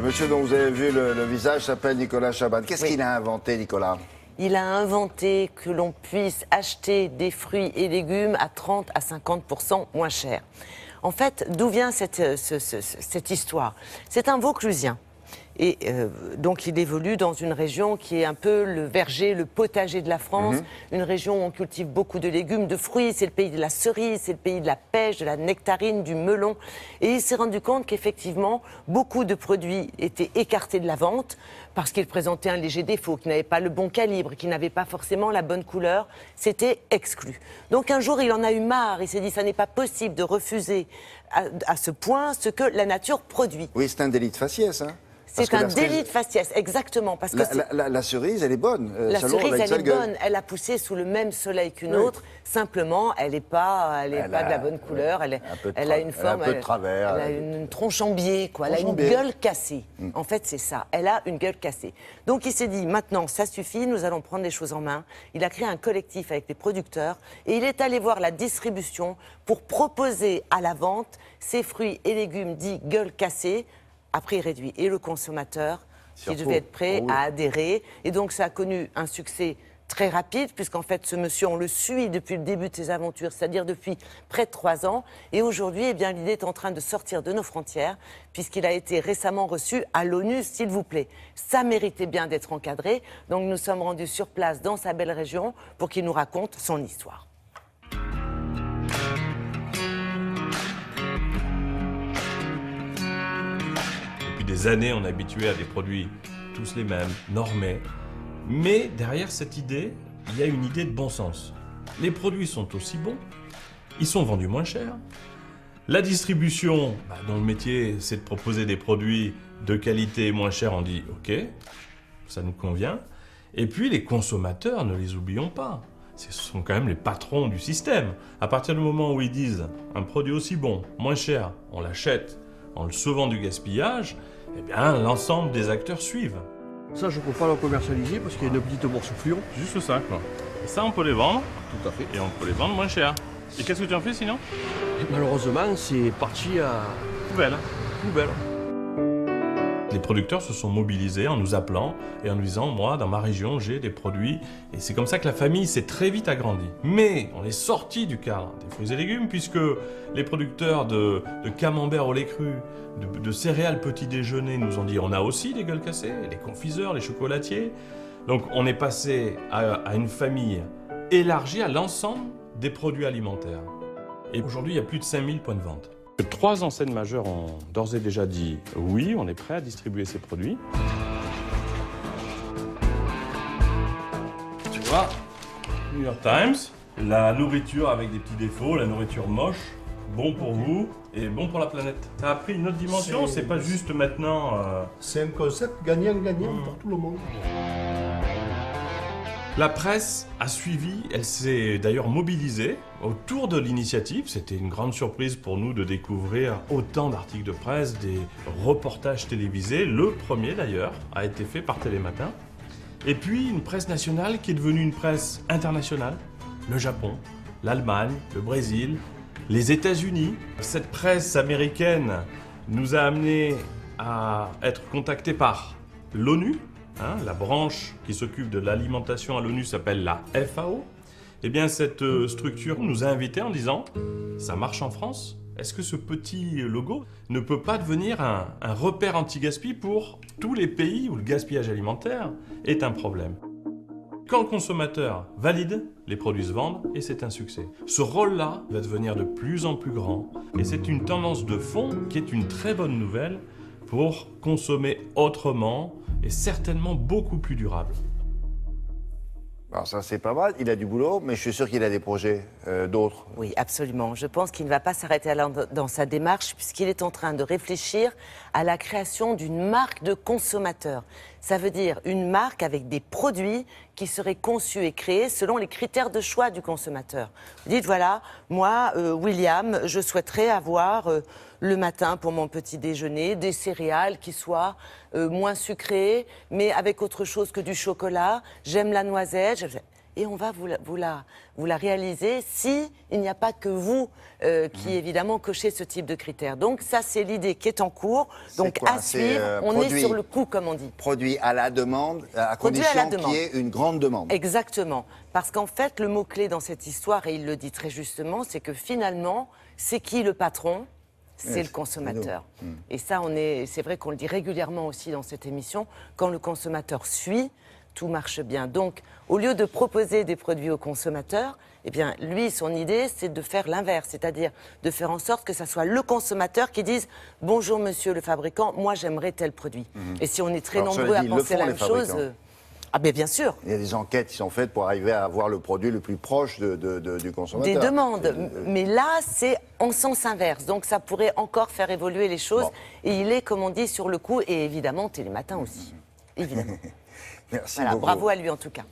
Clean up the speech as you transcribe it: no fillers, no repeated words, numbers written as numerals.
Le monsieur dont vous avez vu le visage s'appelle Nicolas Chaban. Qu'est-ce qu'il a inventé, Nicolas? Il a inventé que l'on puisse acheter des fruits et légumes à 30 à 50% moins cher. En fait, d'où vient cette histoire? C'est un Vauclusien. Et donc il évolue dans une région qui est un peu le verger, le potager de la France, une région où on cultive beaucoup de légumes, de fruits, c'est le pays de la cerise, c'est le pays de la pêche, de la nectarine, du melon. Et il s'est rendu compte qu'effectivement, beaucoup de produits étaient écartés de la vente parce qu'ils présentaient un léger défaut, qu'ils n'avaient pas le bon calibre, qu'ils n'avaient pas forcément la bonne couleur, c'était exclu. Donc un jour, il en a eu marre, il s'est dit, ça n'est pas possible de refuser à ce point ce que la nature produit. Oui, c'est un délit de faciès, hein. C'est un délit de faciès, exactement. Parce que la cerise, elle est bonne. La cerise, elle est bonne. Elle a poussé sous le même soleil qu'une autre. Simplement, elle n'est pas de la bonne couleur. Elle a une forme. Un peu de travers. Elle a une tronche en biais, quoi. Elle a une gueule cassée. En fait, c'est ça. Elle a une gueule cassée. Donc, il s'est dit, maintenant, ça suffit, nous allons prendre les choses en main. Il a créé un collectif avec les producteurs et il est allé voir la distribution pour proposer à la vente ces fruits et légumes dits gueule cassée à prix réduit. Et le consommateur, qui devait être prêt à adhérer. Et donc, ça a connu un succès très rapide, puisqu'en fait, ce monsieur, on le suit depuis le début de ses aventures, c'est-à-dire depuis près de 3 ans. Et aujourd'hui, eh bien, l'idée est en train de sortir de nos frontières, puisqu'il a été récemment reçu à l'ONU, s'il vous plaît. Ça méritait bien d'être encadré. Donc, nous sommes rendus sur place dans sa belle région pour qu'il nous raconte son histoire. Des années, on est habitué à des produits tous les mêmes, normés. Mais derrière cette idée, il y a une idée de bon sens. Les produits sont aussi bons, ils sont vendus moins cher. La distribution, dont le métier c'est de proposer des produits de qualité moins chers, on dit ok, ça nous convient. Et puis les consommateurs, ne les oublions pas. Ce sont quand même les patrons du système. À partir du moment où ils disent un produit aussi bon, moins cher, on l'achète en le sauvant du gaspillage, eh bien, l'ensemble des acteurs suivent. Ça, je ne peux pas le commercialiser parce qu'il y a une petite boursouflure. Juste ça, quoi. Et ça, on peut les vendre. Tout à fait. Et on peut les vendre moins cher. Et qu'est-ce que tu en fais sinon? Et malheureusement, c'est parti à poubelle. Poubelle. Les producteurs se sont mobilisés en nous appelant et en nous disant, moi, dans ma région, j'ai des produits. Et c'est comme ça que la famille s'est très vite agrandie. Mais on est sorti du cadre des fruits et légumes puisque les producteurs de camembert au lait cru, de céréales petit déjeuner nous ont dit, on a aussi des gueules cassées, les confiseurs, les chocolatiers. Donc on est passé à une famille élargie à l'ensemble des produits alimentaires. Et aujourd'hui, il y a plus de 5000 points de vente. 3 enseignes majeures ont d'ores et déjà dit oui, on est prêt à distribuer ces produits. Tu vois, New York Times, la nourriture avec des petits défauts, la nourriture moche, bon pour vous et bon pour la planète. Ça a pris une autre dimension, c'est pas juste maintenant... C'est un concept gagnant-gagnant pour tout le monde. La presse a suivi, elle s'est d'ailleurs mobilisée autour de l'initiative. C'était une grande surprise pour nous de découvrir autant d'articles de presse, des reportages télévisés. Le premier d'ailleurs a été fait par Télématin. Et puis une presse nationale qui est devenue une presse internationale. Le Japon, l'Allemagne, le Brésil, les États-Unis. Cette presse américaine nous a amenés à être contactés par l'ONU. La branche qui s'occupe de l'alimentation à l'ONU s'appelle la FAO. Eh bien, cette structure nous a invités en disant « ça marche en France ? Est-ce que ce petit logo ne peut pas devenir un repère anti-gaspi pour tous les pays où le gaspillage alimentaire est un problème ?» Quand le consommateur valide, les produits se vendent et c'est un succès. Ce rôle-là va devenir de plus en plus grand et c'est une tendance de fond qui est une très bonne nouvelle pour consommer autrement et certainement beaucoup plus durable. Alors ça, c'est pas mal. Il a du boulot, mais je suis sûr qu'il a des projets d'autres. Oui, absolument. Je pense qu'il ne va pas s'arrêter dans sa démarche puisqu'il est en train de réfléchir à la création d'une marque de consommateur. Ça veut dire une marque avec des produits qui seraient conçus et créés selon les critères de choix du consommateur. Vous dites, voilà, moi, William, je souhaiterais avoir le matin pour mon petit déjeuner des céréales qui soient moins sucrées, mais avec autre chose que du chocolat. J'aime la noisette. et on va vous la réaliser si il n'y a pas que vous qui évidemment cochez ce type de critères. Donc ça, c'est l'idée qui est en cours. Donc quoi? à C'est, suivre, on produit. est sur le coup, comme on dit. Produit à la demande, à Produit à la condition qu'il y ait une grande demande. Exactement. Parce qu'en fait, le mot-clé dans cette histoire, et il le dit très justement, c'est que finalement, c'est qui le patron ? C'est Oui, le consommateur. c'est nous. Et ça, c'est vrai qu'on le dit régulièrement aussi dans cette émission, quand le consommateur suit, tout marche bien. Donc, au lieu de proposer des produits aux consommateurs, eh bien, lui, son idée, c'est de faire l'inverse, c'est-à-dire de faire en sorte que ça soit le consommateur qui dise « Bonjour, monsieur le fabricant, moi, j'aimerais tel produit Et si on est très Alors, cela nombreux à dit, ils le penser font, la les même chose... fabricants. Ah ben bien sûr. Il y a des enquêtes qui sont faites pour arriver à avoir le produit le plus proche du consommateur. Des demandes. Mais là, c'est en sens inverse. Donc, ça pourrait encore faire évoluer les choses. Bon. Et il est, comme on dit, sur le coup. Et évidemment, Télématin aussi. Évidemment. Merci Voilà, beaucoup. bravo à lui en tout cas.